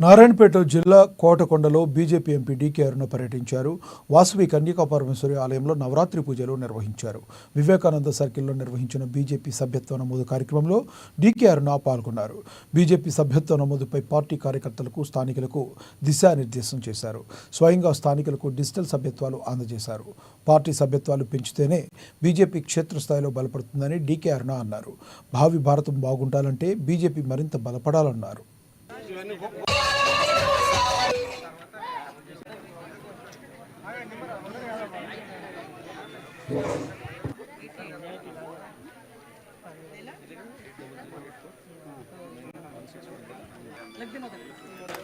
నారాయణపేట జిల్లా కోటకొండలో BJP MP DK అరుణ పర్యటించారు. వాసవి కన్యకా పరమేశ్వరి ఆలయంలో నవరాత్రి పూజలు నిర్వహించారు. వివేకానంద సర్కిల్లో నిర్వహించిన బీజేపీ సభ్యత్వ నమోదు కార్యక్రమంలో డీకే అరుణ పాల్గొన్నారు. బీజేపీ సభ్యత్వ నమోదుపై పార్టీ కార్యకర్తలకు, స్థానికులకు దిశానిర్దేశం చేశారు. స్వయంగా స్థానికులకు డిజిటల్ సభ్యత్వాలు అందజేశారు. పార్టీ సభ్యత్వాలు పెంచితేనే బీజేపీ క్షేత్రస్థాయిలో బలపడుతుందని డీకే అరుణ అన్నారు. భావి భారతం బాగుండాలంటే బీజేపీ మరింత బలపడాలన్నారు.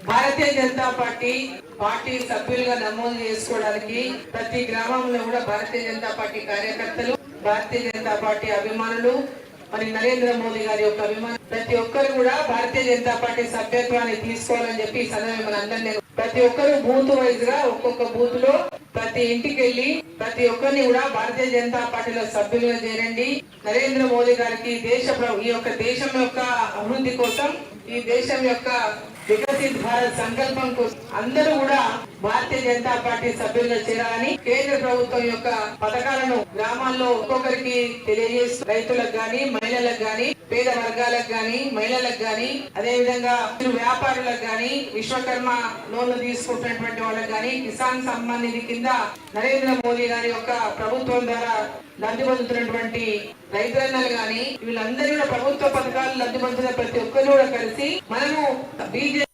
భారతీయ జనతా పార్టీ సభ్యులుగా నమోదు చేసుకోవడానికి ప్రతి గ్రామంలో కూడా భారతీయ జనతా పార్టీ కార్యకర్తలు, భారతీయ జనతా పార్టీ అభిమానులు, మరి నరేంద్ర మోదీ గారి యొక్క అభిమానులు ప్రతి ఒక్కరు కూడా భారతీయ జనతా పార్టీ సభ్యత్వాన్ని తీసుకోవాలని చెప్పి ఈ సందర్భంగా మనందరినీ ప్రతి ఒక్కరు బూత్ వైజ్ గా ఒక్కొక్క బూత్ లో ప్రతి ఇంటికి వెళ్లి ప్రతి ఒక్కరిని కూడా భారతీయ జనతా పార్టీలో సభ్యులుగా చేరండి. నరేంద్ర మోదీ గారికి ఈ యొక్క దేశం యొక్క అభివృద్ధి కోసం, ఈ దేశం యొక్క వికసిత్ భారత్ సంకల్పం కోసం అందరూ కూడా భారతీయ జనతా పార్టీ సభ్యులుగా చేరాలని కేంద్ర ప్రభుత్వం యొక్క పథకాలను గ్రామాల్లో ఒక్కొక్కరికి తెలియజేస్తూ రైతులకు గాని, మహిళలకు గాని, పేద వర్గాలకు గాని, మహిళలకు గాని, అదే విధంగా వ్యాపారులకు గాని, విశ్వకర్మ లోన్లు తీసుకుంటున్నటువంటి వాళ్ళకి గాని, కిసాన్ సమ్మాన్ నిధి కింద నరేంద్ర మోదీ గారి యొక్క ప్రభుత్వం ద్వారా లబ్ధి పొందుతున్నటువంటి రైతులందరూ గాని, వీళ్ళందరూ కూడా ప్రభుత్వ పథకాలు లబ్ధి పొందుతున్న ప్రతి ఒక్కరు కూడా కలిసి మనము బీజేపీ